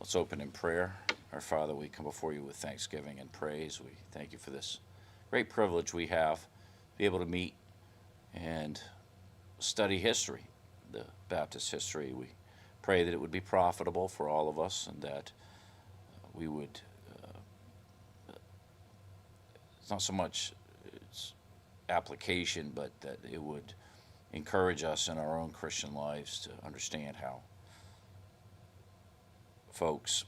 Let's open in prayer. Our Father, we come before you with thanksgiving and praise. We thank you for this great privilege we have to be able to meet and study history, the Baptist history. We pray that it would be profitable for all of us and that we would, it's not so much its application, but that it would encourage us in our own Christian lives to understand how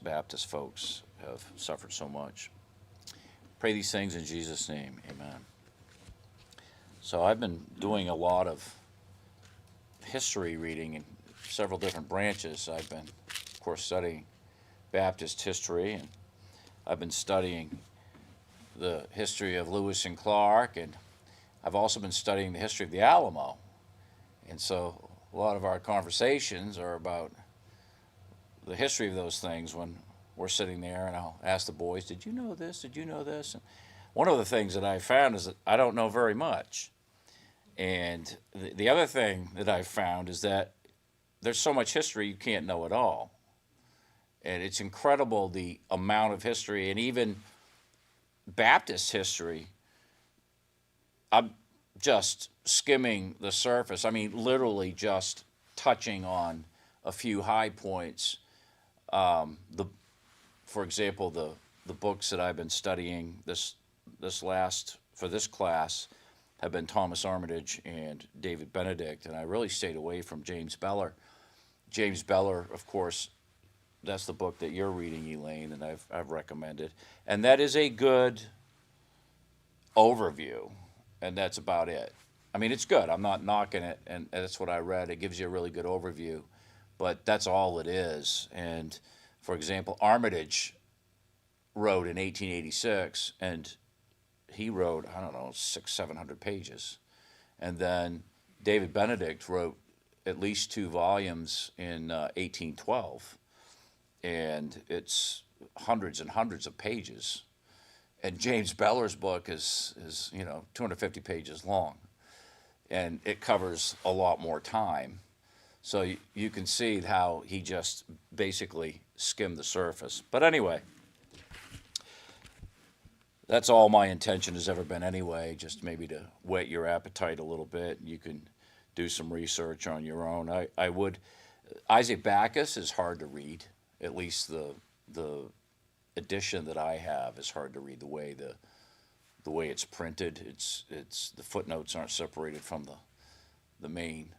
Baptist folks, have suffered so much. Pray these things in Jesus' name. Amen. So I've been doing a lot of history reading in several different branches. I've been, of course, studying Baptist history, and I've been studying the history of Lewis and Clark, and I've also been studying the history of the Alamo. And so a lot of our conversations are about the history of those things when we're sitting there, and I'll ask the boys, did you know this? Did you know this? And one of the things that I found is that I don't know very much. And the other thing that I've found is that there's so much history you can't know it all. And it's incredible the amount of history, and even Baptist history. I'm just skimming the surface. I mean, literally just touching on a few high points. For example, the books that I've been studying for this class have been Thomas Armitage and David Benedict, and I really stayed away from James Beller. James Beller, of course, that's the book that you're reading, Elaine, and I've recommended, and that is a good overview, and that's about it. I mean, it's good. I'm not knocking it, and that's what I read. It gives you a really good overview, but that's all it is. And for example, Armitage wrote in 1886, and he wrote, I don't know, 600-700 pages. And then David Benedict wrote at least 2 volumes in 1812, and it's hundreds and hundreds of pages. And James Beller's book is 250 pages long, and it covers a lot more time. So you can see how he just basically skimmed the surface. But anyway, that's all my intention has ever been anyway, just maybe to whet your appetite a little bit. You can do some research on your own. I would. Isaac Backus is hard to read. At least the edition that I have is hard to read the way it's printed. It's the footnotes aren't separated from the main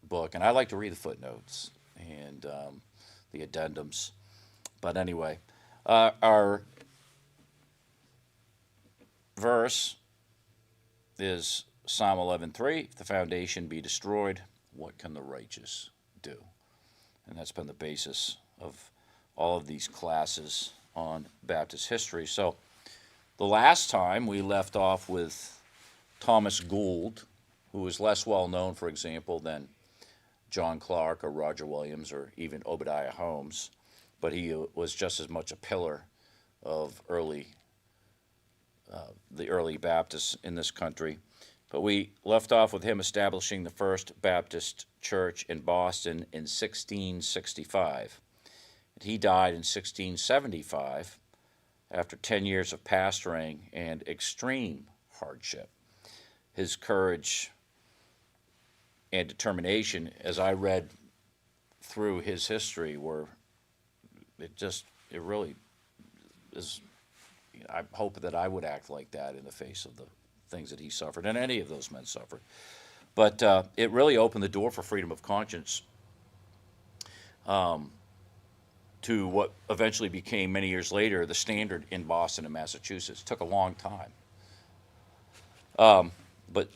book, and I like to read the footnotes and the addendums. But anyway, our verse is Psalm 11:3. If the foundation be destroyed, what can the righteous do? And that's been the basis of all of these classes on Baptist history. So the last time we left off with Thomas Gould, who is less well known, for example, than John Clark or Roger Williams or even Obadiah Holmes, but he was just as much a pillar of the early Baptists in this country. But we left off with him establishing the first Baptist church in Boston in 1665. He died in 1675 after 10 years of pastoring and extreme hardship. His courage and determination, as I read through his history, it really is. I hope that I would act like that in the face of the things that he suffered, and any of those men suffered. But it really opened the door for freedom of conscience to what eventually became, many years later, the standard in Boston and Massachusetts. It took a long time. But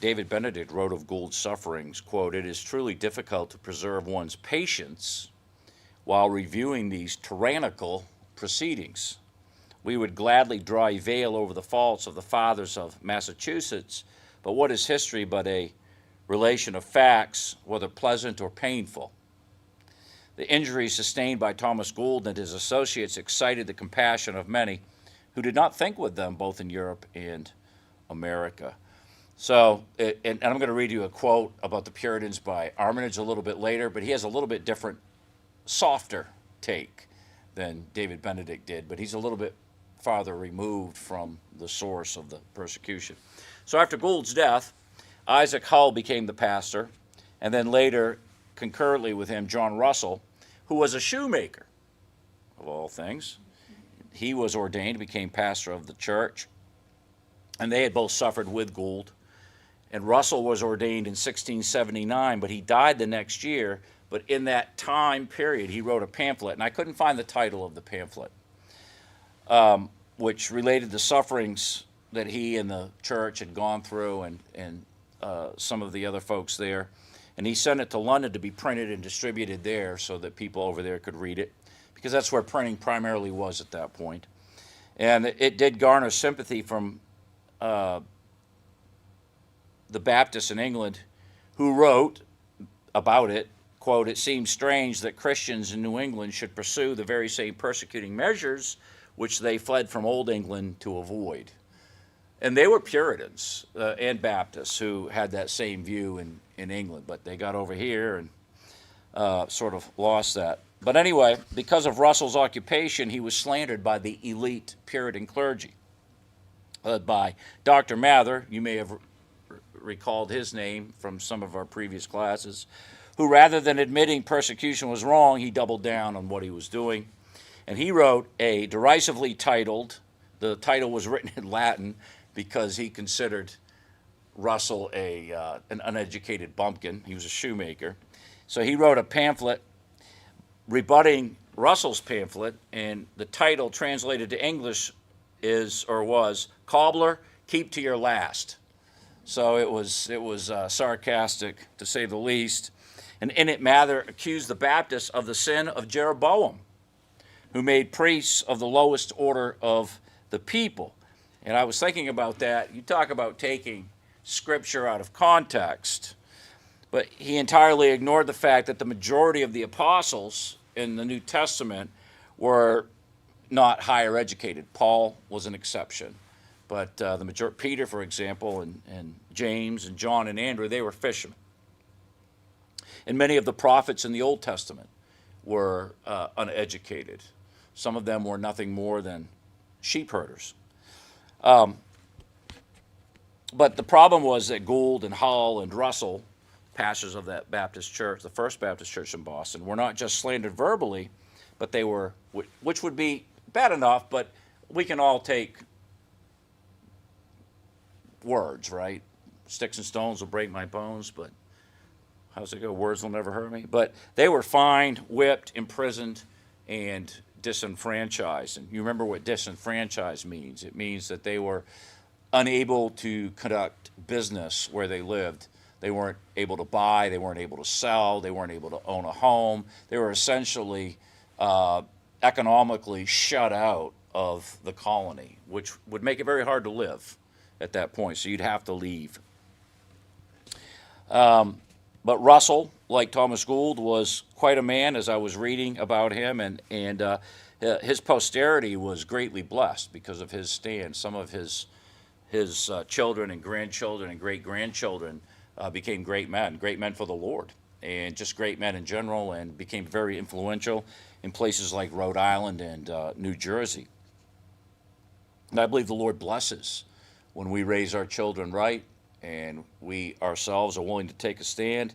David Benedict wrote of Gould's sufferings, quote, "It is truly difficult to preserve one's patience while reviewing these tyrannical proceedings. We would gladly draw a veil over the faults of the fathers of Massachusetts, but what is history but a relation of facts, whether pleasant or painful? The injuries sustained by Thomas Gould and his associates excited the compassion of many who did not think with them, both in Europe and America." So, and I'm going to read you a quote about the Puritans by Armitage a little bit later, but he has a little bit different softer take than David Benedict did, but he's a little bit farther removed from the source of the persecution. So after Gould's death, Isaac Hull became the pastor, and then later, concurrently with him, John Russell, who was a shoemaker, of all things. He was ordained, became pastor of the church, and they had both suffered with Gould. And Russell was ordained in 1679, but he died the next year. But in that time period, he wrote a pamphlet, and I couldn't find the title of the pamphlet, which related the sufferings that he and the church had gone through, and some of the other folks there. And he sent it to London to be printed and distributed there so that people over there could read it, because that's where printing primarily was at that point. And it did garner sympathy from the Baptists in England, who wrote about it, quote, "It seems strange that Christians in New England should pursue the very same persecuting measures which they fled from Old England to avoid." And they were Puritans and Baptists who had that same view in England, but they got over here and sort of lost that. But anyway, because of Russell's occupation, he was slandered by the elite Puritan clergy, led by Dr. Mather. You may have recalled his name from some of our previous classes, who rather than admitting persecution was wrong, he doubled down on what he was doing. And he wrote a derisively titled, the title was written in Latin because he considered Russell an uneducated bumpkin. He was a shoemaker. So he wrote a pamphlet rebutting Russell's pamphlet, and the title translated to English was "Cobbler, Keep to Your Last." So it was sarcastic, to say the least. And in it, Mather accused the Baptists of the sin of Jeroboam, who made priests of the lowest order of the people. And I was thinking about that. You talk about taking Scripture out of context, but he entirely ignored the fact that the majority of the apostles in the New Testament were not higher educated. Paul was an exception. But the majority, Peter, for example, and James and John and Andrew, they were fishermen. And many of the prophets in the Old Testament were uneducated. Some of them were nothing more than sheep herders. But the problem was that Gould and Hull and Russell, pastors of that Baptist church, the First Baptist Church in Boston, were not just slandered verbally, but they were, which would be bad enough, but we can all take words, right? Sticks and stones will break my bones, but how's it go? Words will never hurt me. But they were fined, whipped, imprisoned, and disenfranchised. And you remember what disenfranchised means. It means that they were unable to conduct business where they lived. They weren't able to buy, they weren't able to sell, they weren't able to own a home. They were essentially economically shut out of the colony, which would make it very hard to live at that point, so you'd have to leave. But Russell, like Thomas Gould, was quite a man, as I was reading about him, and his posterity was greatly blessed because of his stand. Some of his children and grandchildren and great-grandchildren became great men for the Lord, and just great men in general, and became very influential in places like Rhode Island and New Jersey. And I believe the Lord blesses when we raise our children right and we ourselves are willing to take a stand.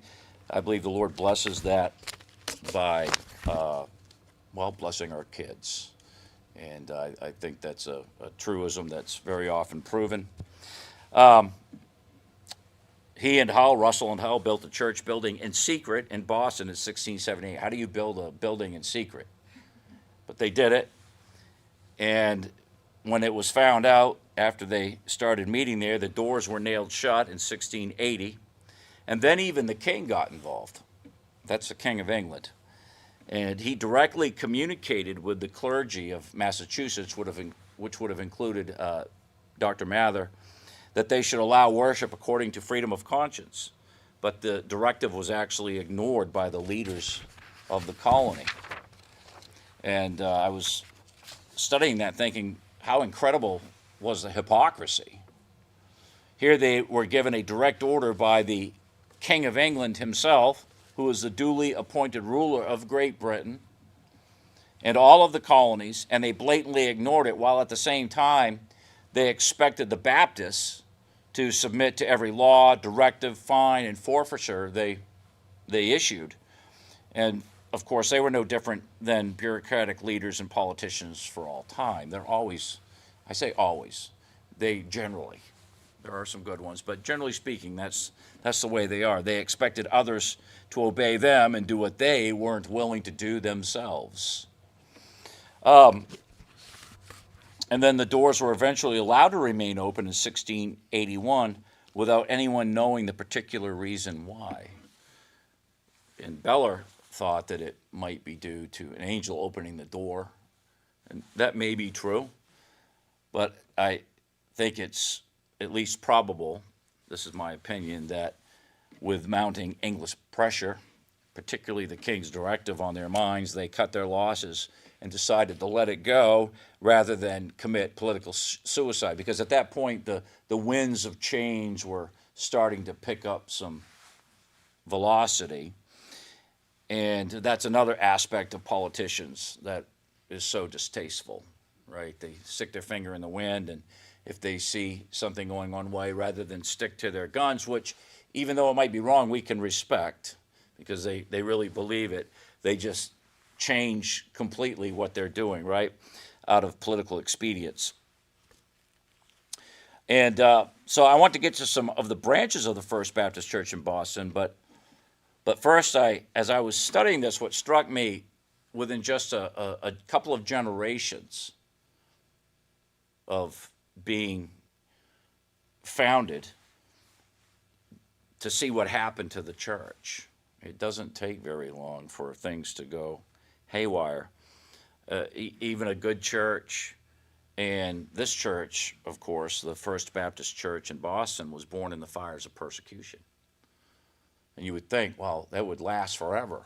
I believe the Lord blesses that by, blessing our kids. And I think that's a truism that's very often proven. He and Russell and Hull, built a church building in secret in Boston in 1678. How do you build a building in secret? But they did it. And when it was found out, after they started meeting there, the doors were nailed shut in 1680. And then even the king got involved. That's the King of England. And he directly communicated with the clergy of Massachusetts, which would have included Dr. Mather, that they should allow worship according to freedom of conscience. But the directive was actually ignored by the leaders of the colony. And I was studying that thinking, how incredible was the hypocrisy. Here they were given a direct order by the King of England himself, who was the duly appointed ruler of Great Britain and all of the colonies, and they blatantly ignored it, while at the same time they expected the Baptists to submit to every law, directive, fine, and forfeiture they issued. And of course, they were no different than bureaucratic leaders and politicians for all time. They're always, I say always, they generally, there are some good ones, but generally speaking, that's the way they are. They expected others to obey them and do what they weren't willing to do themselves. And then the doors were eventually allowed to remain open in 1681 without anyone knowing the particular reason why. And Beller thought that it might be due to an angel opening the door, and that may be true, but I think it's at least probable, this is my opinion, that with mounting English pressure, particularly the king's directive on their minds, they cut their losses and decided to let it go rather than commit political suicide, because at that point the winds of change were starting to pick up some velocity. And that's another aspect of politicians that is so distasteful, right? They stick their finger in the wind, and if they see something going one way, rather than stick to their guns, which even though it might be wrong, we can respect because they really believe it, they just change completely what they're doing, right, out of political expedience. And so I want to get to some of the branches of the First Baptist Church in Boston, but first, as I was studying this, what struck me within just a couple of generations of being founded, to see what happened to the church. It doesn't take very long for things to go haywire. Even a good church, and this church, of course, the First Baptist Church in Boston, was born in the fires of persecution. And you would think, well, that would last forever,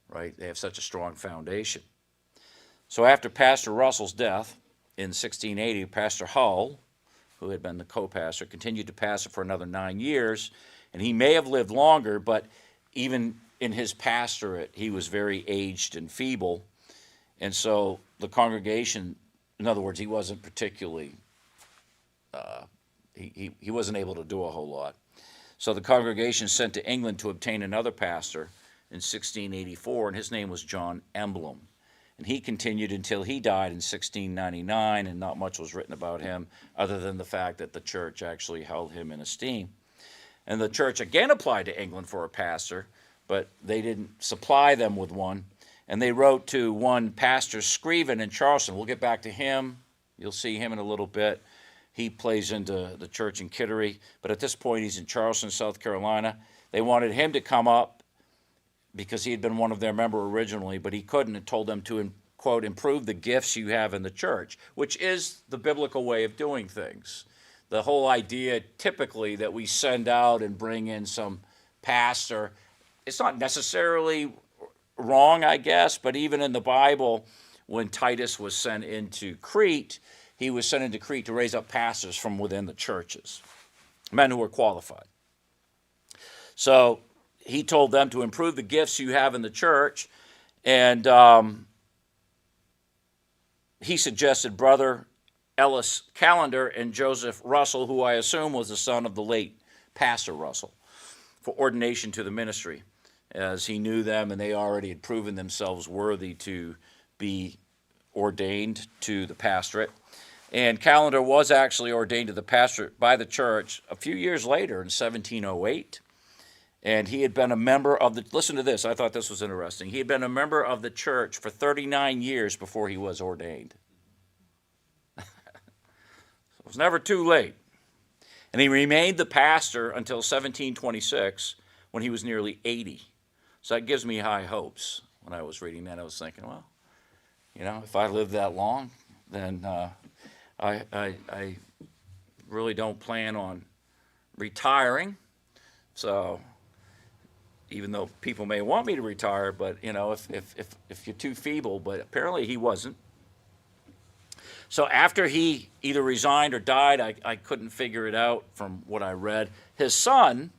right? They have such a strong foundation. So after Pastor Russell's death in 1680, Pastor Hull, who had been the co-pastor, continued to pastor for another 9 years, and he may have lived longer, but even in his pastorate, he was very aged and feeble, and so the congregation, in other words, he wasn't particularly, he wasn't able to do a whole lot. So the congregation sent to England to obtain another pastor in 1684, and his name was John Emblem. And he continued until he died in 1699, and not much was written about him other than the fact that the church actually held him in esteem. And the church again applied to England for a pastor, but they didn't supply them with one. And they wrote to one Pastor Screven in Charleston. We'll get back to him. You'll see him in a little bit. He plays into the church in Kittery, but at this point he's in Charleston, South Carolina. They wanted him to come up because he had been one of their members originally, but he couldn't, and told them to, quote, improve the gifts you have in the church, which is the biblical way of doing things. The whole idea typically that we send out and bring in some pastor, it's not necessarily wrong, I guess, but even in the Bible, when Titus was sent into Crete, he was sent into Crete to raise up pastors from within the churches, men who were qualified. So he told them to improve the gifts you have in the church, and he suggested Brother Ellis Callender and Joseph Russell, who I assume was the son of the late Pastor Russell, for ordination to the ministry, as he knew them and they already had proven themselves worthy to be ordained to the pastorate. And Callender was actually ordained to the pastorate by the church a few years later in 1708. And he had been a member of the, listen to this, I thought this was interesting. He had been a member of the church for 39 years before he was ordained. So it was never too late. And he remained the pastor until 1726 when he was nearly 80. So that gives me high hopes. When I was reading that, I was thinking, well, you know, if I live that long, then I really don't plan on retiring. So even though people may want me to retire, but you know, if you're too feeble, but apparently he wasn't. So after he either resigned or died, I couldn't figure it out from what I read. His son,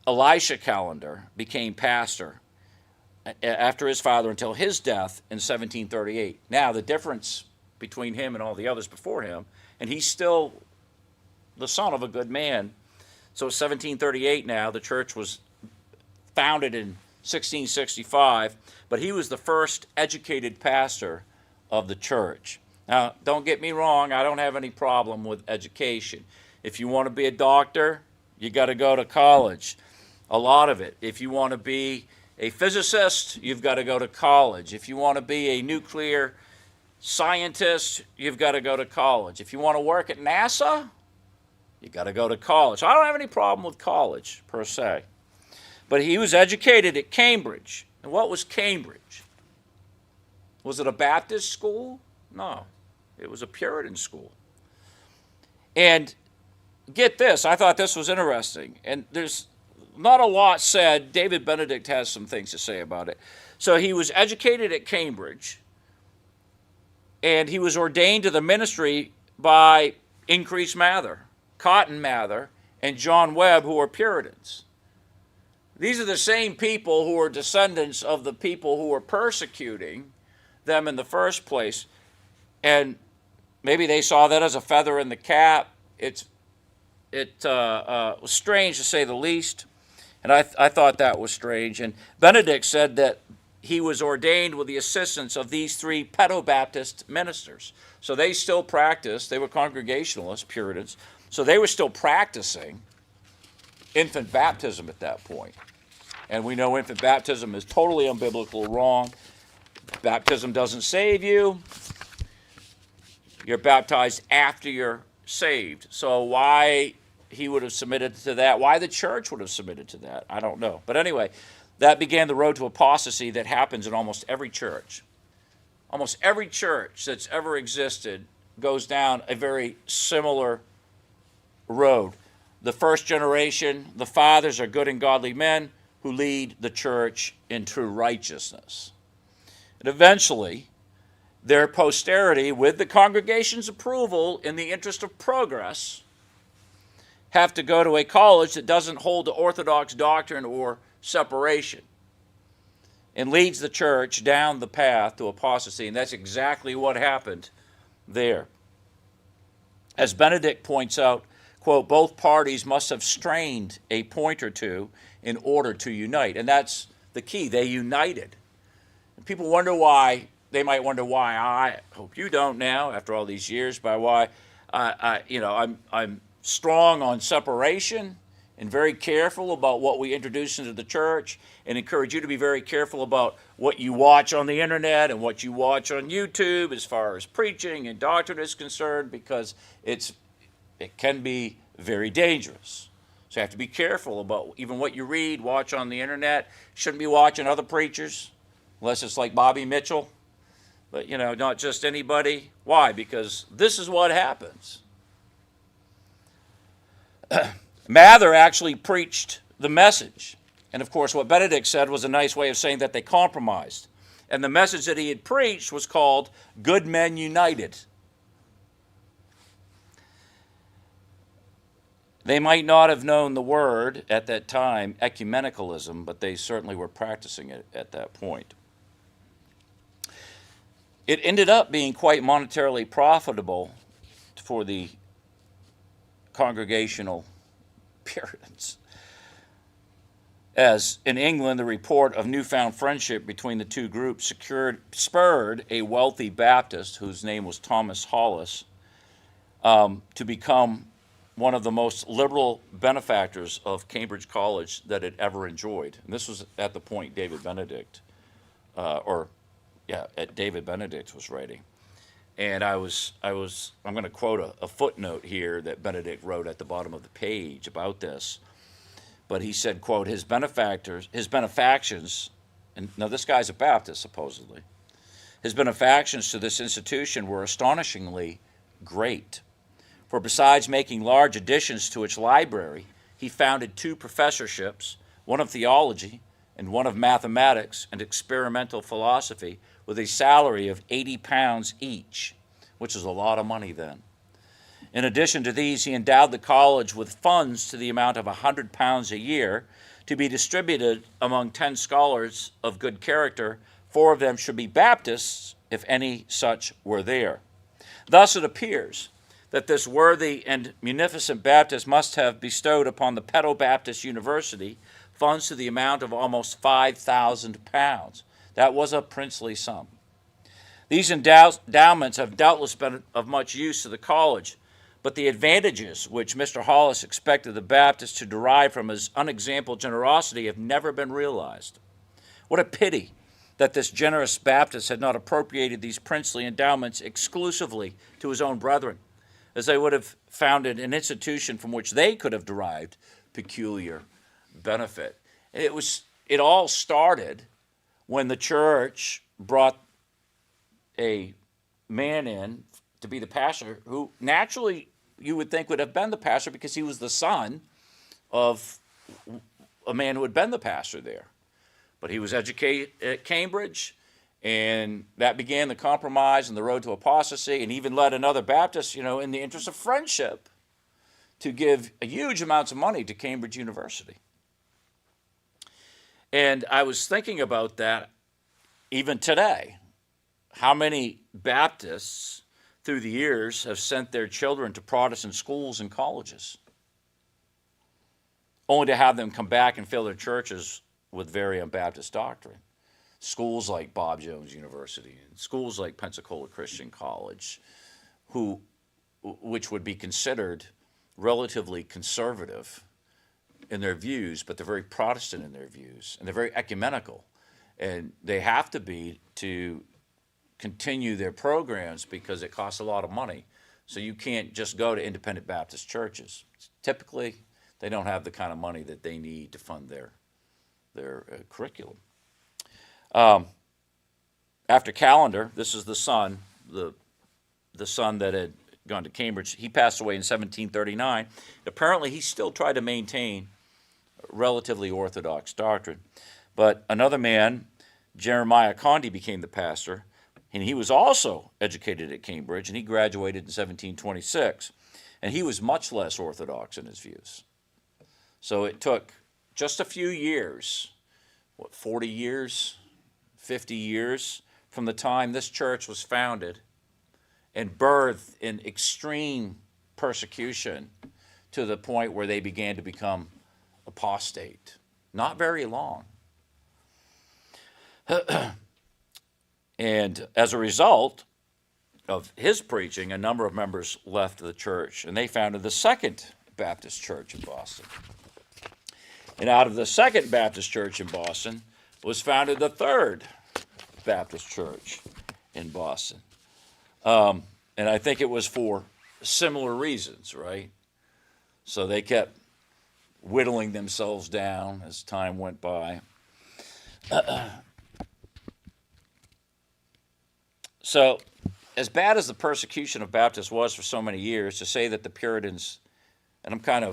Elisha Callender became pastor after his father until his death in 1738. Now, the difference between him and all the others before him, and he's still the son of a good man. So 1738 now, the church was founded in 1665, but he was the first educated pastor of the church. Now, don't get me wrong, I don't have any problem with education. If you want to be a doctor, you got to go to college, a lot of it. If you want to be a physicist, you've got to go to college. If you want to be a nuclear scientist, you've got to go to college. If you want to work at NASA, you got to go to college. I don't have any problem with college, per se. But he was educated at Cambridge. And what was Cambridge? Was it a Baptist school? No. It was a Puritan school. And get this, I thought this was interesting. And there's not a lot said. David Benedict has some things to say about it. So he was educated at Cambridge, and he was ordained to the ministry by Increase Mather, Cotton Mather, and John Webb, who were Puritans. These are the same people who are descendants of the people who were persecuting them in the first place. And maybe they saw that as a feather in the cap. It was strange, to say the least. And I thought that was strange. And Benedict said that he was ordained with the assistance of these three pedo-Baptist ministers. So they still practiced. They were Congregationalists, Puritans. So they were still practicing infant baptism at that point. And we know infant baptism is totally unbiblical, wrong. Baptism doesn't save you. You're baptized after you're saved. So why he would have submitted to that, why the church would have submitted to that, I don't know. But anyway, that began the road to apostasy that happens in almost every church. Almost every church that's ever existed goes down a very similar road. The first generation, the fathers are good and godly men who lead the church in true righteousness. And eventually, their posterity, with the congregation's approval in the interest of progress, have to go to a college that doesn't hold to orthodox doctrine or separation, and leads the church down the path to apostasy. And that's exactly what happened there. As Benedict points out, quote, both parties must have strained a point or two in order to unite. And that's the key. They united. And people wonder why, they might wonder why, I hope you don't now, after all these years, by why I'm strong on separation and very careful about what we introduce into the church, and encourage you to be very careful about what you watch on the internet and what you watch on YouTube as far as preaching and doctrine is concerned, because it can be very dangerous. So you have to be careful about even what you read, watch on the internet. Shouldn't be watching other preachers, unless it's like Bobby Mitchell. But, not just anybody. Why? Because this is what happens. Mather actually preached the message. And of course, what Benedict said was a nice way of saying that they compromised. And the message that he had preached was called Good Men United. They might not have known the word at that time, ecumenicalism, but they certainly were practicing it at that point. It ended up being quite monetarily profitable for the Congregational Puritans, as in England, the report of newfound friendship between the two groups spurred a wealthy Baptist, whose name was Thomas Hollis, to become one of the most liberal benefactors of Cambridge College that it ever enjoyed. And this was at the point David Benedict, David Benedict was writing. And I'm going to quote a footnote here that Benedict wrote at the bottom of the page about this. But he said, quote, his benefactions, and now this guy's a Baptist supposedly, his benefactions to this institution were astonishingly great. For besides making large additions to its library, he founded 2 professorships, one of theology and one of mathematics and experimental philosophy, with a salary of £80 each, which is a lot of money then. In addition to these, he endowed the college with funds to the amount of £100 a year to be distributed among 10 scholars of good character. 4 of them should be Baptists, if any such were there. Thus it appears that this worthy and munificent Baptist must have bestowed upon the Pedo-Baptist University funds to the amount of almost £5,000. That was a princely sum. These endowments have doubtless been of much use to the college, but the advantages which Mr. Hollis expected the Baptists to derive from his unexampled generosity have never been realized. What a pity that this generous Baptist had not appropriated these princely endowments exclusively to his own brethren, as they would have founded an institution from which they could have derived peculiar benefit. It all started when the church brought a man in to be the pastor who naturally you would think would have been the pastor because he was the son of a man who had been the pastor there. But he was educated at Cambridge, and that began the compromise and the road to apostasy, and even led another Baptist, in the interest of friendship, to give huge amounts of money to Cambridge University. And I was thinking about that even today. How many Baptists through the years have sent their children to Protestant schools and colleges, only to have them come back and fill their churches with very un-Baptist doctrine? Schools like Bob Jones University and schools like Pensacola Christian College, which would be considered relatively conservative in their views, but they're very Protestant in their views, and they're very ecumenical. And they have to be to continue their programs because it costs a lot of money. So you can't just go to independent Baptist churches. Typically, they don't have the kind of money that they need to fund their curriculum. After Callender, this is the son that had gone to Cambridge. He passed away in 1739. Apparently, he still tried to maintain relatively orthodox doctrine. But another man, Jeremiah Condi, became the pastor, and he was also educated at Cambridge, and he graduated in 1726. And he was much less orthodox in his views. So it took just a few years, 40 years, 50 years, from the time this church was founded and birthed in extreme persecution to the point where they began to become apostate. Not very long. And as a result of his preaching, a number of members left the church, and they founded the Second Baptist Church in Boston. And out of the Second Baptist Church in Boston was founded the Third Baptist Church in Boston. And I think it was for similar reasons, right? So they kept whittling themselves down as time went by. So, as bad as the persecution of Baptists was for so many years, to say that the Puritans, and we're kind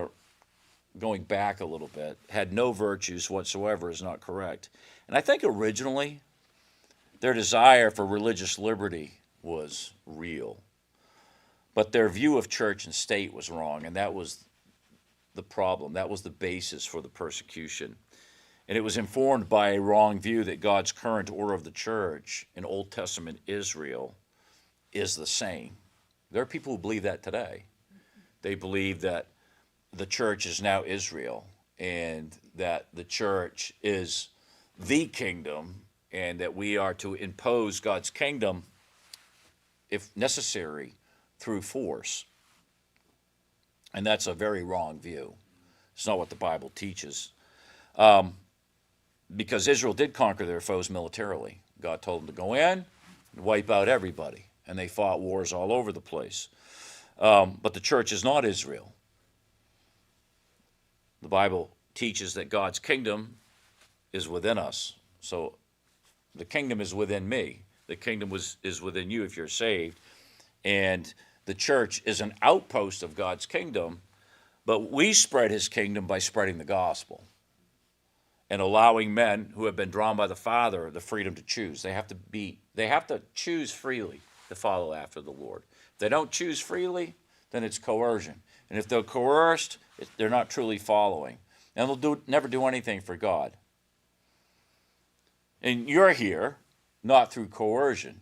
of going back a little bit, had no virtues whatsoever is not correct. And I think originally their desire for religious liberty was real. But their view of church and state was wrong, and that was the problem. That was the basis for the persecution. And it was informed by a wrong view that God's current order of the church in Old Testament Israel is the same. There are people who believe that today. They believe that the church is now Israel and that the church is the kingdom and that we are to impose God's kingdom, if necessary, through force. And that's a very wrong view. It's not what the Bible teaches. Because Israel did conquer their foes militarily. God told them to go in and wipe out everybody. And they fought wars all over the place. But the church is not Israel. The Bible teaches that God's kingdom is within us. So the kingdom is within me. The kingdom is within you if you're saved. And the church is an outpost of God's kingdom. But we spread his kingdom by spreading the gospel and allowing men who have been drawn by the Father the freedom to choose. They have to choose freely to follow after the Lord. If they don't choose freely, then it's coercion. And if they're coerced, they're not truly following. and they'll never do anything for God. And you're here not through coercion.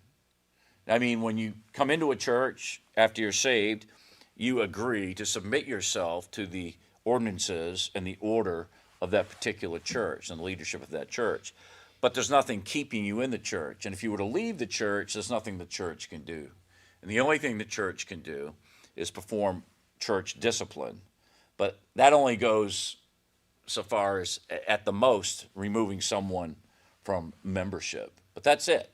I mean, when you come into a church after you're saved, you agree to submit yourself to the ordinances and the order of that particular church and the leadership of that church. But there's nothing keeping you in the church. And if you were to leave the church, there's nothing the church can do. And the only thing the church can do is perform church discipline. But that only goes so far as, at the most, removing someone from membership. But that's it.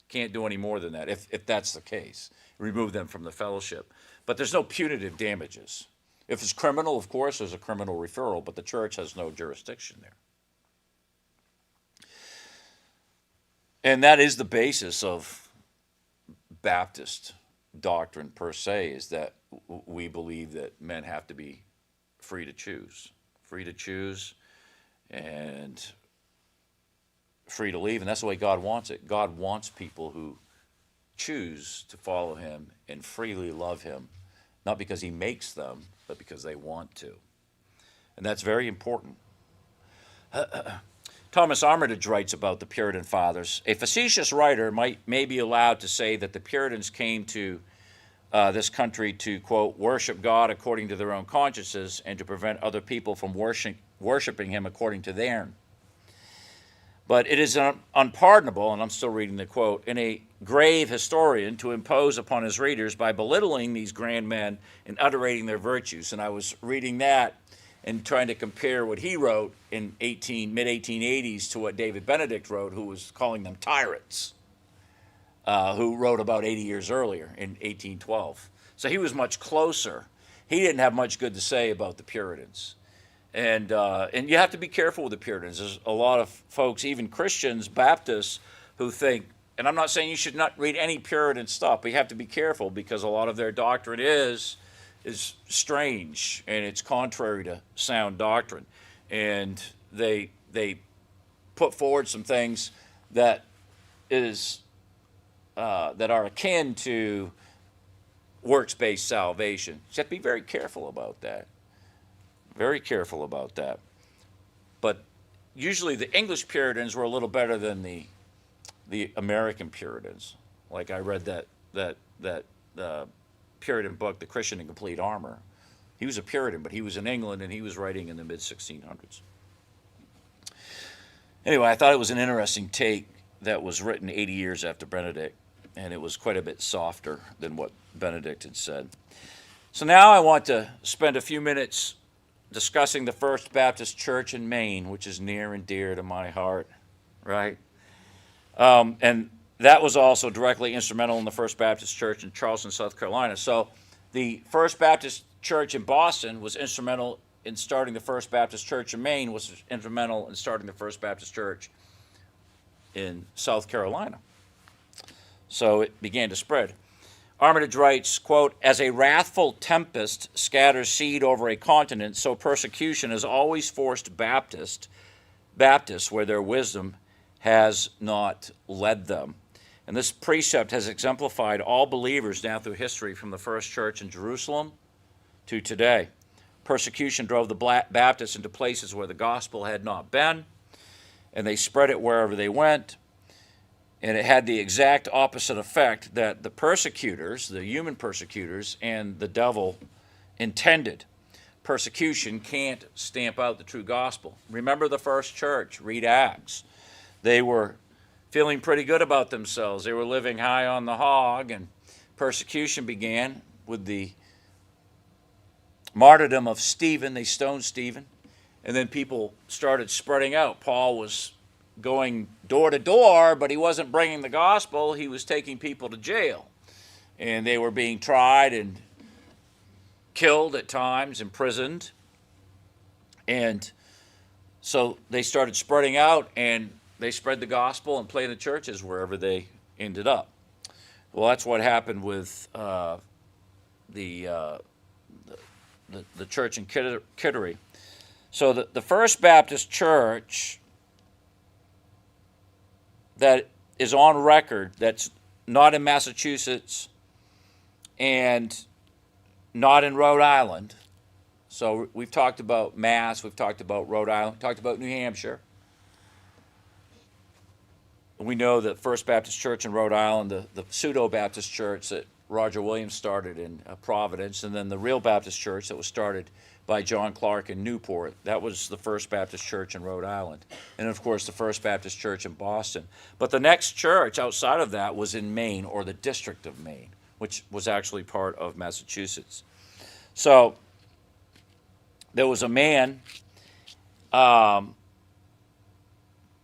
Can't do any more than that, if that's the case. Remove them from the fellowship. But there's no punitive damages. If it's criminal, of course, there's a criminal referral, but the church has no jurisdiction there. And that is the basis of Baptist doctrine per se, is that we believe that men have to be free to choose and free to leave. And that's the way God wants it. God wants people who choose to follow him and freely love him, not because he makes them, but because they want to. And that's very important. Thomas Armitage writes about the Puritan fathers. A facetious writer may be allowed to say that the Puritans came to this country to, quote, worship God according to their own consciences and to prevent other people from worshiping him according to theirs. But it is unpardonable, and I'm still reading the quote, in a grave historian to impose upon his readers by belittling these grand men and underrating their virtues. And I was reading that and trying to compare what he wrote in mid-1880s to what David Benedict wrote, who was calling them tyrants, who wrote about 80 years earlier in 1812. So he was much closer. He didn't have much good to say about the Puritans. And you have to be careful with the Puritans. There's a lot of folks, even Christians, Baptists, who think, and I'm not saying you should not read any Puritan stuff, but you have to be careful because a lot of their doctrine is strange and it's contrary to sound doctrine. And they put forward some things that are akin to works-based salvation. You have to be very careful about that. Very careful about that. But usually the English Puritans were a little better than the American Puritans. Like I read that Puritan book, The Christian in Complete Armor. He was a Puritan, but he was in England and he was writing in the mid-1600s. Anyway, I thought it was an interesting take that was written 80 years after Benedict, and it was quite a bit softer than what Benedict had said. So now I want to spend a few minutes discussing the First Baptist Church in Maine, which is near and dear to my heart, right? And that was also directly instrumental in the First Baptist Church in Charleston, South Carolina. So the First Baptist Church in Boston was instrumental in starting the First Baptist Church in Maine, was instrumental in starting the First Baptist Church in South Carolina. So it began to spread. Armitage writes, quote, as a wrathful tempest scatters seed over a continent, so persecution has always forced Baptists where their wisdom has not led them. And this precept has exemplified all believers down through history from the first church in Jerusalem to today. Persecution drove the Baptists into places where the gospel had not been, and they spread it wherever they went. And it had the exact opposite effect that the persecutors, the human persecutors, and the devil intended. Persecution can't stamp out the true gospel. Remember the first church, read Acts. They were feeling pretty good about themselves. They were living high on the hog, and persecution began with the martyrdom of Stephen. They stoned Stephen, and then people started spreading out. Paul was going door to door, but he wasn't bringing the gospel. He was taking people to jail, and they were being tried and killed at times, imprisoned. And so they started spreading out, and they spread the gospel and planted churches wherever they ended up. Well, that's what happened with the church in Kittery. So the First Baptist Church that is on record, that's not in Massachusetts and not in Rhode Island, So we've talked about Mass, we've talked about Rhode Island, we've talked about New Hampshire. We know that First Baptist Church in Rhode Island, the pseudo-Baptist church that Roger Williams started in Providence, and then the real Baptist church that was started by John Clark in Newport. That was the First Baptist Church in Rhode Island. And of course, the First Baptist Church in Boston. But the next church outside of that was in Maine, or the District of Maine, which was actually part of Massachusetts. So there was a man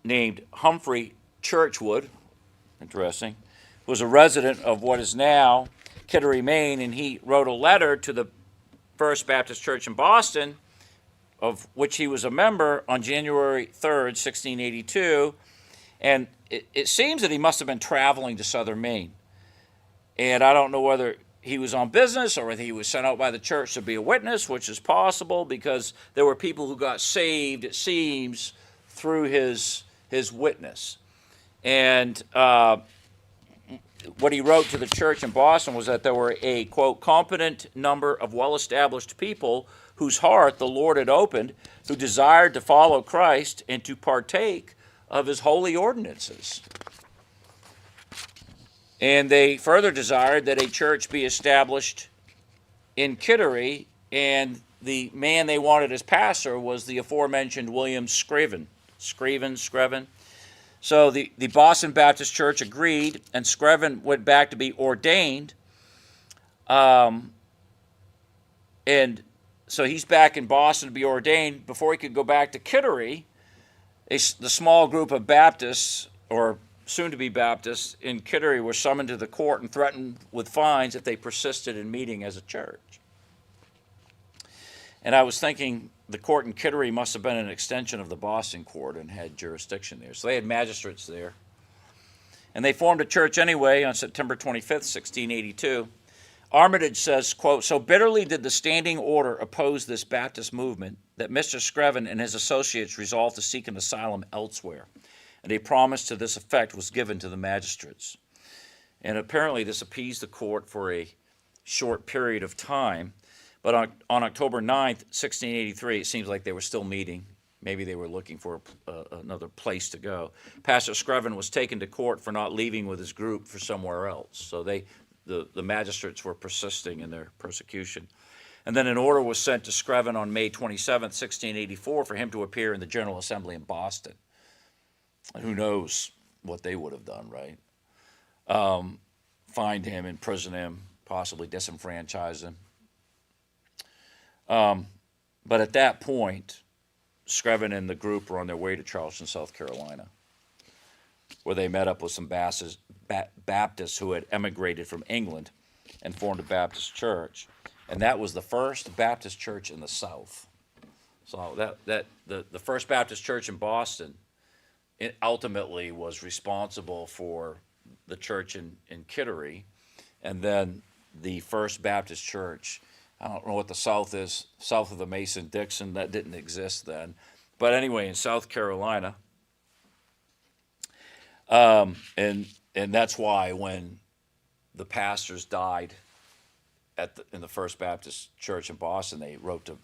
named Humphrey Churchwood, interesting, who was a resident of what is now Kittery, Maine, and he wrote a letter to the First Baptist Church in Boston, of which he was a member, on January 3rd, 1682, and it seems that he must have been traveling to southern Maine. And I don't know whether he was on business or whether he was sent out by the church to be a witness, which is possible because there were people who got saved, it seems, through his witness. And what he wrote to the church in Boston was that there were a, quote, competent number of well-established people whose heart the Lord had opened, who desired to follow Christ and to partake of his holy ordinances. And they further desired that a church be established in Kittery, and the man they wanted as pastor was the aforementioned William Screven. So the Boston Baptist Church agreed, and Screven went back to be ordained. And so he's back in Boston to be ordained. Before he could go back to Kittery, the small group of Baptists, or soon-to-be Baptists, in Kittery were summoned to the court and threatened with fines if they persisted in meeting as a church. And I was thinking the court in Kittery must have been an extension of the Boston court and had jurisdiction there. So they had magistrates there. And they formed a church anyway on September 25th, 1682. Armitage says, quote, so bitterly did the standing order oppose this Baptist movement that Mr. Screven and his associates resolved to seek an asylum elsewhere. And a promise to this effect was given to the magistrates. And apparently this appeased the court for a short period of time. But on October 9th, 1683, it seems like they were still meeting. Maybe they were looking for another place to go. Pastor Screven was taken to court for not leaving with his group for somewhere else. So the magistrates were persisting in their persecution. And then an order was sent to Screven on May 27th, 1684, for him to appear in the General Assembly in Boston. And who knows what they would have done, right? Find him, imprison him, possibly disenfranchise him. But at that point, Screven and the group were on their way to Charleston, South Carolina, where they met up with some Baptists who had emigrated from England and formed a Baptist church. And that was the first Baptist church in the South. So the First Baptist Church in Boston, it ultimately was responsible for the church in Kittery, and then the First Baptist Church, I don't know what the South is, south of the Mason-Dixon, that didn't exist then. But anyway, in South Carolina, and that's why when the pastors died in the First Baptist Church in Boston, they wrote to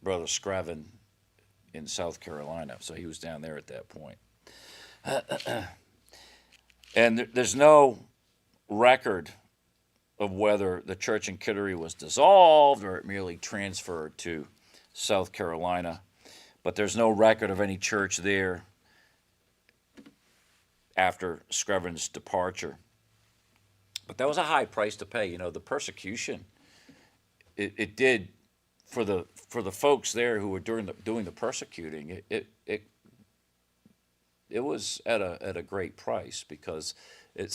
Brother Screven in South Carolina. So he was down there at that point. And there's no record of whether the church in Kittery was dissolved or it merely transferred to South Carolina. But there's no record of any church there after Screven's departure. But that was a high price to pay. You know, the persecution, it did, for the folks there who were doing the persecuting, it was at a great price, because it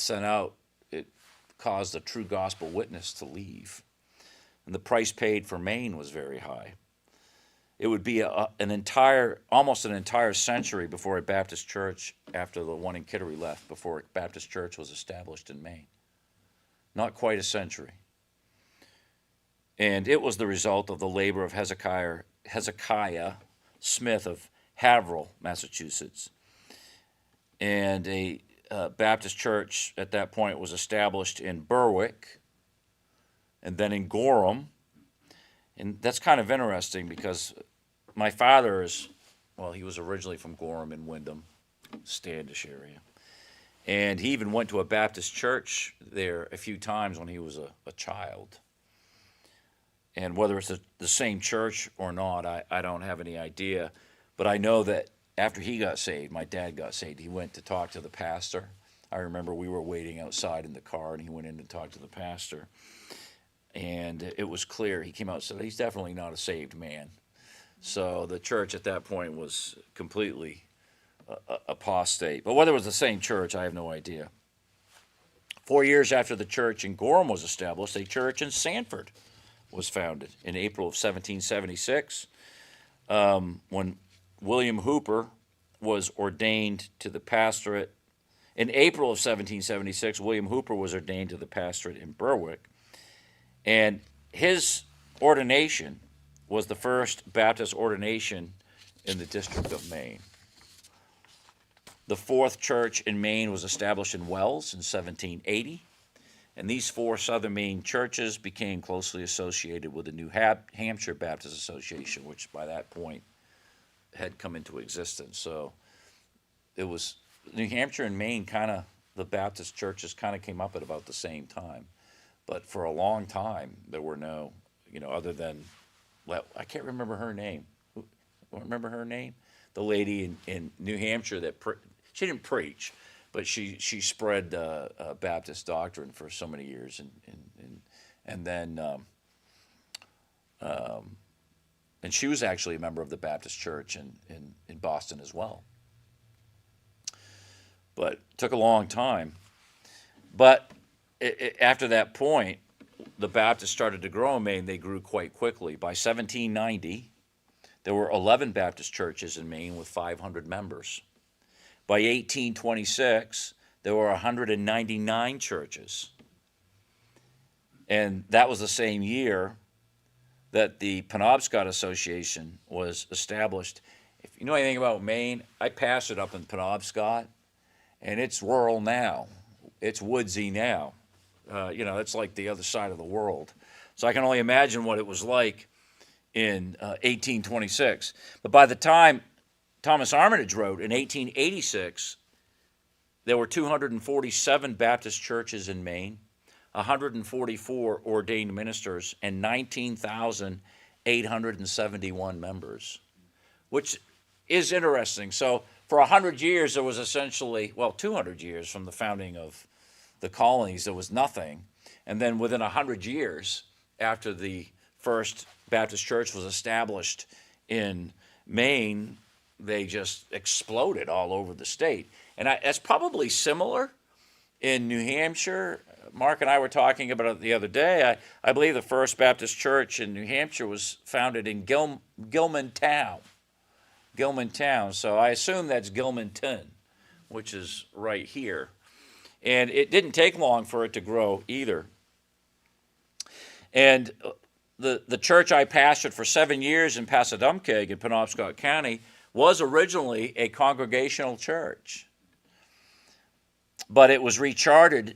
caused a true gospel witness to leave. And the price paid for Maine was very high. It would be almost an entire century before a Baptist church, after the one in Kittery left, before a Baptist church was established in Maine. Not quite a century. And it was the result of the labor of Hezekiah Smith of Haverhill, Massachusetts. And a Baptist church at that point was established in Berwick, and then in Gorham, And that's kind of interesting because my father is, well, he was originally from Gorham and Wyndham, Standish area. And he even went to a Baptist church there a few times when he was a child. And whether it's the same church or not, I don't have any idea. But I know that after he got saved, my dad got saved, he went to talk to the pastor. I remember we were waiting outside in the car, and he went in to talk to the pastor. And it was clear. He came out and said, he's definitely not a saved man. So the church at that point was completely apostate. But whether it was the same church, I have no idea. 4 years after the church in Gorham was established, a church in Sanford was founded in April of 1776, when William Hooper was ordained to the pastorate. In April of 1776, William Hooper was ordained to the pastorate in Berwick, and his ordination was the first Baptist ordination in the District of Maine. The fourth church in Maine was established in Wells in 1780, and these four southern Maine churches became closely associated with the New Hampshire Baptist Association, which by that point had come into existence. So it was New Hampshire and Maine, the Baptist churches kind of came up at about the same time. But for a long time, there were no, other than, well, I can't remember her name. Remember her name? The lady in New Hampshire that she didn't preach, but she spread Baptist doctrine for so many years, and then she was actually a member of the Baptist church in Boston as well. But it took a long time. But after that point, the Baptists started to grow in Maine. They grew quite quickly. By 1790, there were 11 Baptist churches in Maine with 500 members. By 1826, there were 199 churches. And that was the same year that the Penobscot Association was established. If you know anything about Maine, I pastored up in Penobscot, and it's rural now. It's woodsy now. It's like the other side of the world. So I can only imagine what it was like in 1826. But by the time Thomas Armitage wrote in 1886, there were 247 Baptist churches in Maine, 144 ordained ministers, and 19,871 members, which is interesting. So for 100 years, there was essentially, 200 years from the founding of the colonies, there was nothing. And then within 100 years, after the first Baptist church was established in Maine, they just exploded all over the state. And that's probably similar in New Hampshire. Mark and I were talking about it the other day. I believe the first Baptist church in New Hampshire was founded in Gilmantown. So I assume that's Gilmanton, which is right here. And it didn't take long for it to grow either. And the church I pastored for 7 years in Passadumkeag in Penobscot County was originally a congregational church. But it was chartered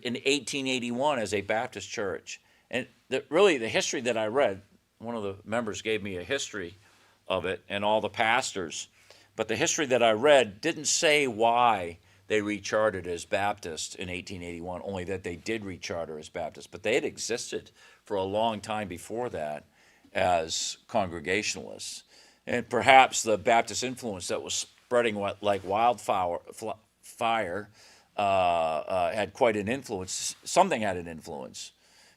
in 1881 as a Baptist church. And the history that I read, one of the members gave me a history of it and all the pastors. But the history that I read didn't say why they rechartered as Baptist in 1881, only that they did recharter as Baptist. But they had existed for a long time before that as Congregationalists. And perhaps the Baptist influence that was spreading like wildfire had quite an influence. Something had an influence.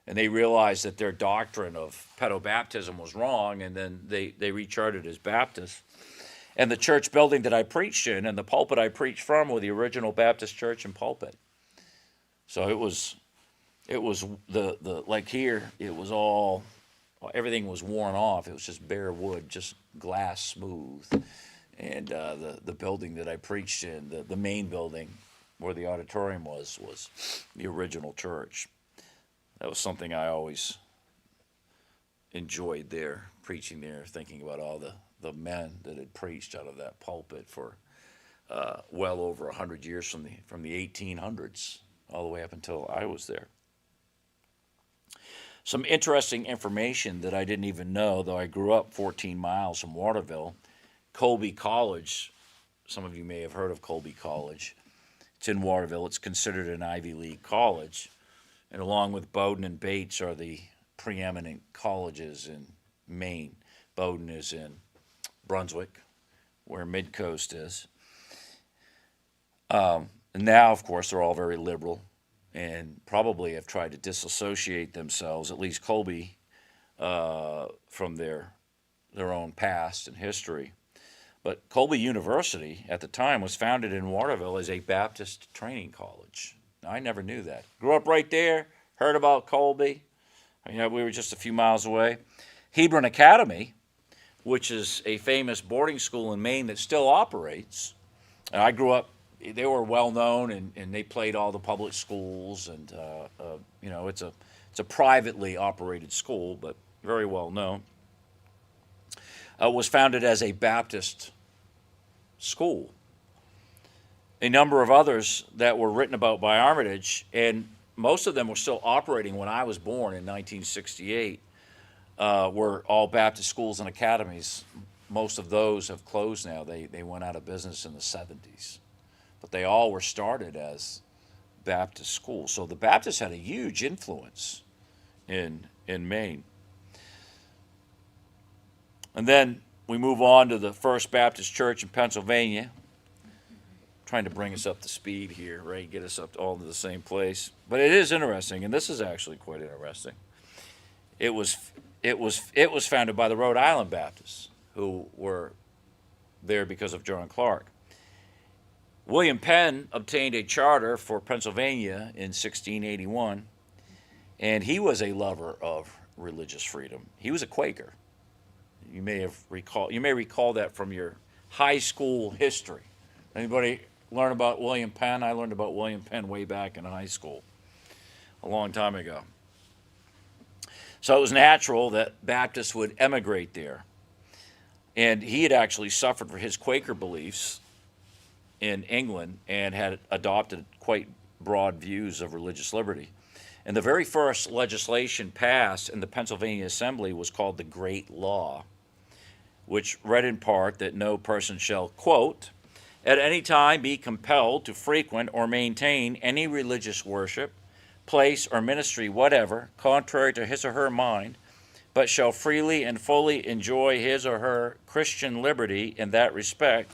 And they realized that their doctrine of pedobaptism was wrong, and then they rechartered as Baptist. And the church building that I preached in and the pulpit I preached from were the original Baptist church and pulpit. So it was the like here, it was all, everything was worn off. It was just bare wood, just glass smooth. And the building that I preached in, the main building where the auditorium was the original church. That was something I always enjoyed there, preaching there, thinking about all the men that had preached out of that pulpit for well over 100 years from the 1800s all the way up until I was there. Some interesting information that I didn't even know, though I grew up 14 miles from Waterville. Colby College, some of you may have heard of Colby College. It's in Waterville. It's considered an Ivy League college. And along with Bowdoin and Bates are the preeminent colleges in Maine. Bowdoin is in Brunswick, where Midcoast is. And now, of course, they're all very liberal and probably have tried to disassociate themselves, at least Colby, from their own past and history. But Colby University at the time was founded in Waterville as a Baptist training college. Now, I never knew that. Grew up right there, heard about Colby. We were just a few miles away. Hebron Academy, which is a famous boarding school in Maine that still operates. And I grew up, they were well known, and they played all the public schools, and it's a privately operated school, but very well known. Was founded as a Baptist school. A number of others that were written about by Armitage, and most of them were still operating when I was born in 1968, were all Baptist schools and academies. Most of those have closed now. They went out of business in the 70s. But they all were started as Baptist schools. So the Baptists had a huge influence in Maine. And then we move on to the First Baptist Church in Pennsylvania. Trying to bring us up to speed here, right? Get us up all to the same place. But it is interesting, and this is actually quite interesting. It was founded by the Rhode Island Baptists, who were there because of John Clark. William Penn obtained a charter for Pennsylvania in 1681, and he was a lover of religious freedom. He was a Quaker. You may recall that from your high school history. Anybody learn about William Penn? I learned about William Penn way back in high school, a long time ago. So it was natural that Baptists would emigrate there. And he had actually suffered for his Quaker beliefs in England and had adopted quite broad views of religious liberty. And the very first legislation passed in the Pennsylvania Assembly was called the Great Law, which read in part that no person shall, quote, at any time be compelled to frequent or maintain any religious worship, place, or ministry whatever, contrary to his or her mind, but shall freely and fully enjoy his or her Christian liberty in that respect,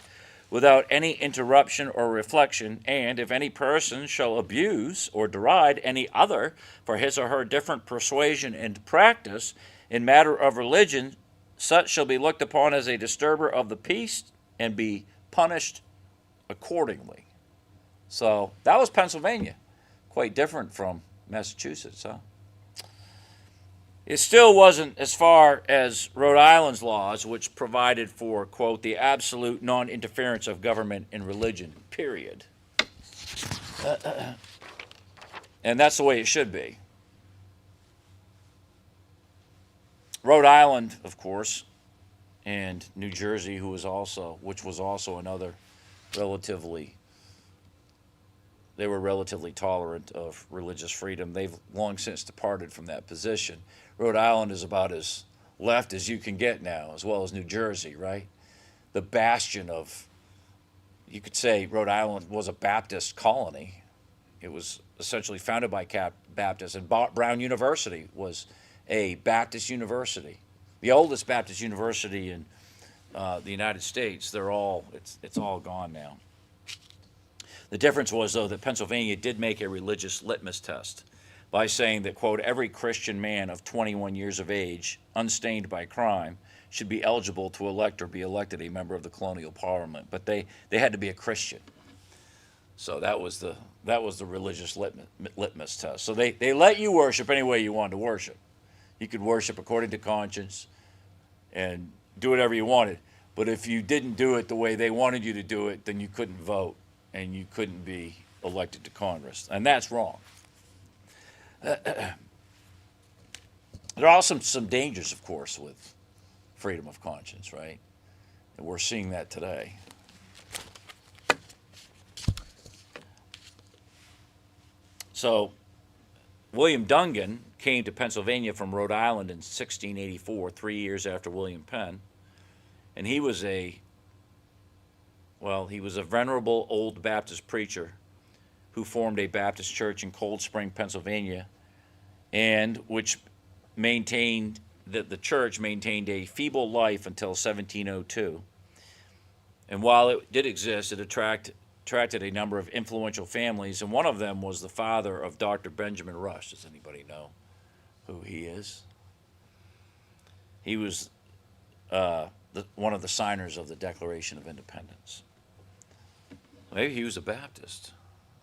without any interruption or reflection, and if any person shall abuse or deride any other for his or her different persuasion and practice in matter of religion, such shall be looked upon as a disturber of the peace and be punished accordingly. So that was Pennsylvania. Quite different from Massachusetts, huh? It still wasn't as far as Rhode Island's laws, which provided for, quote, the absolute non-interference of government in religion, period. And that's the way it should be. Rhode Island, of course, and New Jersey, which was also another they were relatively tolerant of religious freedom. They've long since departed from that position. Rhode Island is about as left as you can get now, as well as New Jersey, right? The bastion of, you could say Rhode Island was a Baptist colony. It was essentially founded by Baptists, and Brown University was a Baptist university, the oldest Baptist university in the United States. It's all gone now. The difference was, though, that Pennsylvania did make a religious litmus test by saying that, quote, every Christian man of 21 years of age, unstained by crime, should be eligible to elect or be elected a member of the colonial parliament. But they had to be a Christian. So that was the religious litmus test. So they let you worship any way you wanted to worship. You could worship according to conscience and do whatever you wanted. But if you didn't do it the way they wanted you to do it, then you couldn't vote and you couldn't be elected to Congress. And that's wrong. There are also some dangers, of course, with freedom of conscience, right? And we're seeing that today. So William Dungan came to Pennsylvania from Rhode Island in 1684, 3 years after William Penn. And he was a venerable old Baptist preacher who formed a Baptist church in Cold Spring, Pennsylvania, and which maintained the church maintained a feeble life until 1702. And while it did exist, it attracted a number of influential families, and one of them was the father of Dr. Benjamin Rush. Does anybody know who he is? He was one of the signers of the Declaration of Independence. Maybe he was a Baptist.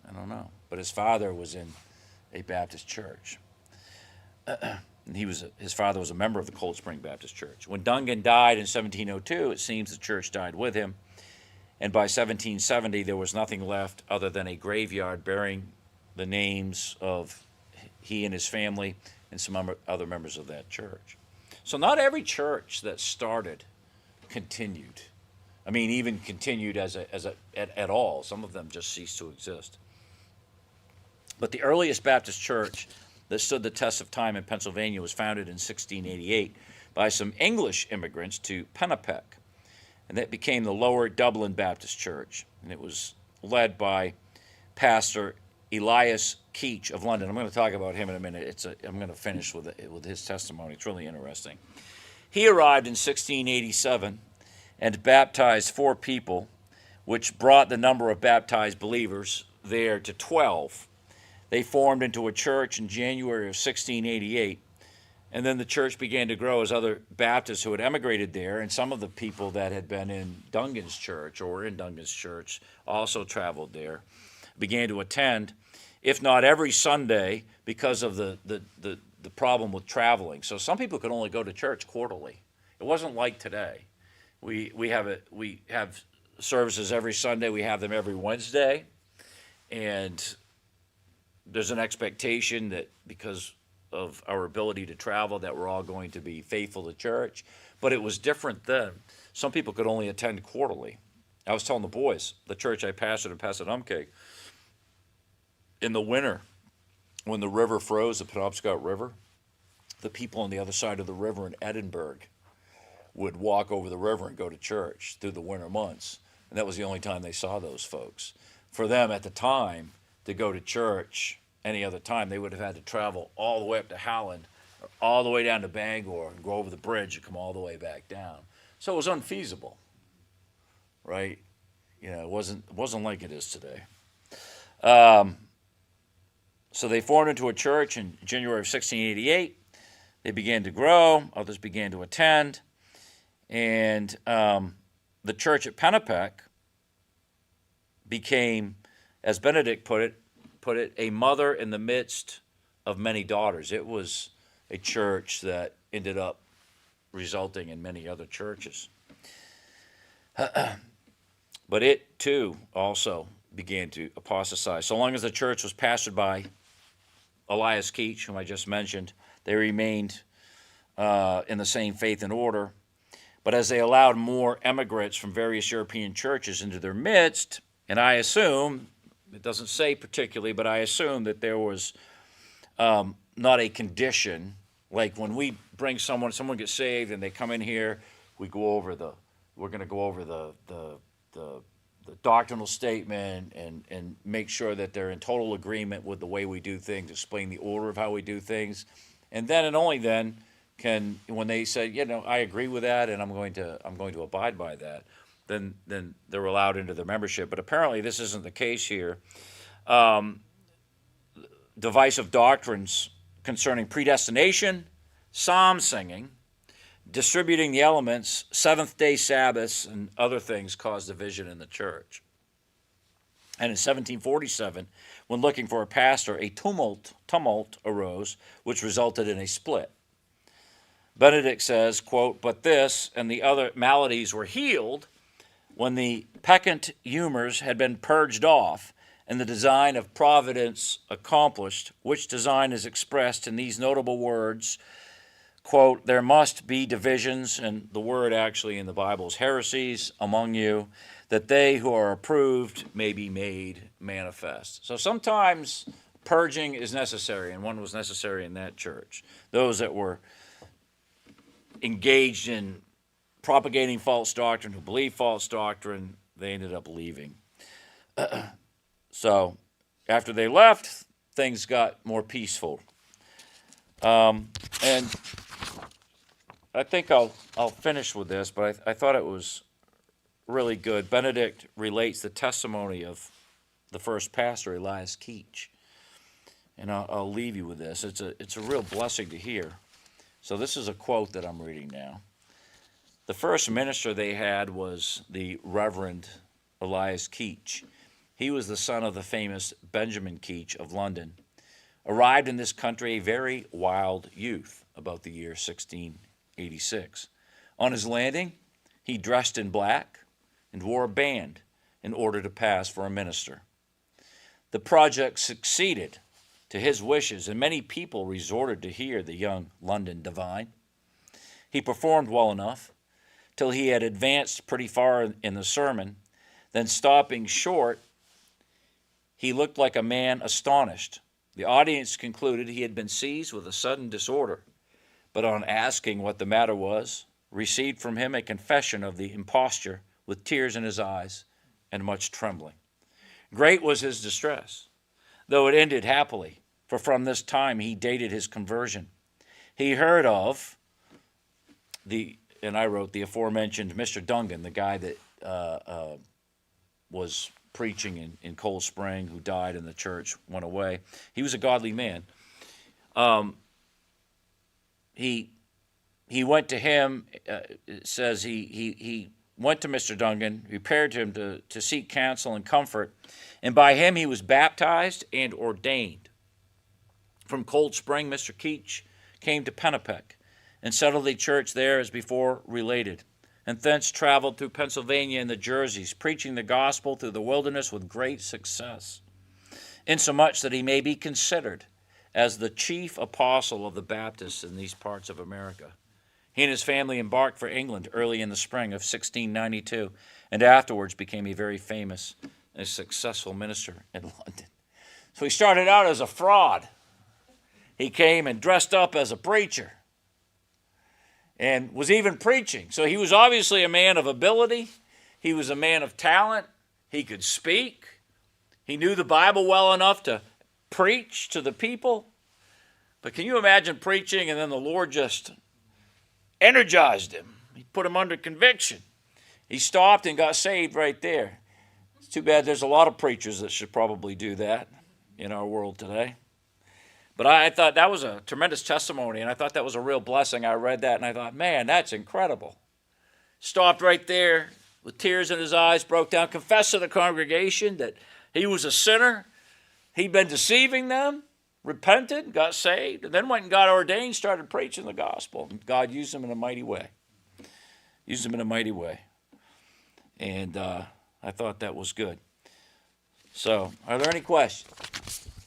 I don't know. But his father was in a Baptist church. And his father was a member of the Cold Spring Baptist Church. When Dungan died in 1702, it seems the church died with him. And by 1770, there was nothing left other than a graveyard bearing the names of he and his family and some other members of that church. So not every church that started continued. I mean, even continued at all. Some of them just ceased to exist. But the earliest Baptist church that stood the test of time in Pennsylvania was founded in 1688 by some English immigrants to Pennapeck. And that became the Lower Dublin Baptist Church. And it was led by Pastor Elias Keach of London. I'm going to talk about him in a minute. I'm going to finish with his testimony. It's really interesting. He arrived in 1687 and baptized 4 people, which brought the number of baptized believers there to 12. They formed into a church in January of 1688, and then the church began to grow as other Baptists who had emigrated there, and some of the people that had been in Dungan's church or were in Dungan's church also traveled there, began to attend, if not every Sunday, because of the problem with traveling. So some people could only go to church quarterly. It wasn't like today. We have services every Sunday. We have them every Wednesday, and there's an expectation that because of our ability to travel that we're all going to be faithful to church. But it was different then. Some people could only attend quarterly. I was telling the boys, the church I pastored in Passadumkeag, in the winter, when the river froze, the Penobscot River, the people on the other side of the river in Edinburgh would walk over the river and go to church through the winter months. And that was the only time they saw those folks. For them at the time, to go to church any other time, they would have had to travel all the way up to Howland, or all the way down to Bangor, and go over the bridge and come all the way back down. So it was unfeasible, right? You know, it wasn't like it is today. So they formed into a church in January of 1688. They began to grow. Others began to attend. And the church at Pennapeck became, as Benedict put it, a mother in the midst of many daughters. It was a church that ended up resulting in many other churches. But it, too, also began to apostatize. So long as the church was pastored by Elias Keach, whom I just mentioned, they remained in the same faith and order. But as they allowed more emigrants from various European churches into their midst, and I assume, it doesn't say particularly, but I assume that there was not a condition, like when we bring someone gets saved and they come in here, we're going to go over the doctrinal statement and make sure that they're in total agreement with the way we do things, explain the order of how we do things. And then and only then can, when they say, I agree with that and I'm going to abide by that, then they're allowed into their membership. But apparently this isn't the case here. Divisive doctrines concerning predestination, psalm singing, distributing the elements, seventh-day Sabbaths, and other things caused division in the church. And in 1747, when looking for a pastor, a tumult arose, which resulted in a split. Benedict says, quote, "But this and the other maladies were healed when the peccant humors had been purged off and the design of providence accomplished, which design is expressed in these notable words, quote, there must be divisions," and the word actually in the Bible is heresies, "among you, that they who are approved may be made manifest." So sometimes purging is necessary, and one was necessary in that church. Those that were engaged in propagating false doctrine, who believed false doctrine, they ended up leaving. So after they left, things got more peaceful. And I think I'll finish with this, but I thought it was really good. Benedict relates the testimony of the first pastor, Elias Keach. And I'll leave you with this. It's a real blessing to hear. So this is a quote that I'm reading now. The first minister they had was the Reverend Elias Keach. He was the son of the famous Benjamin Keach of London. Arrived in this country a very wild youth about the year 1686. On his landing, he dressed in black and wore a band in order to pass for a minister. The project succeeded to his wishes, and many people resorted to hear the young London divine. He performed well enough till he had advanced pretty far in the sermon. Then stopping short, he looked like a man astonished. The audience concluded he had been seized with a sudden disorder, but on asking what the matter was, received from him a confession of the imposture with tears in his eyes and much trembling. Great was his distress, though it ended happily, for from this time he dated his conversion. He heard of and I wrote the aforementioned Mr. Dungan, the guy that was preaching in Cold Spring, who died and the church went away. He was a godly man. He went to him, it says he went to Mr. Dungan, prepared him to seek counsel and comfort, and by him he was baptized and ordained. From Cold Spring, Mr. Keach came to Pennapeck and settled a church there as before related, and thence traveled through Pennsylvania and the Jerseys, preaching the gospel through the wilderness with great success, insomuch that he may be considered as the chief apostle of the Baptists in these parts of America. He and his family embarked for England early in the spring of 1692, and afterwards became a very famous and successful minister in London. So he started out as a fraud. He came and dressed up as a preacher and was even preaching. So he was obviously a man of ability. He was a man of talent. He could speak. He knew the Bible well enough to preach to the people. But can you imagine preaching and then the Lord just energized him? He put him under conviction. He stopped and got saved right there. It's too bad there's a lot of preachers that should probably do that in our world today. But I thought that was a tremendous testimony, and I thought that was a real blessing. I read that, and I thought, man, that's incredible. Stopped right there with tears in his eyes, broke down, confessed to the congregation that he was a sinner. He'd been deceiving them, repented, got saved, and then went and got ordained, started preaching the gospel. And God used him in a mighty way. Used him in a mighty way. And I thought that was good. So, are there any questions?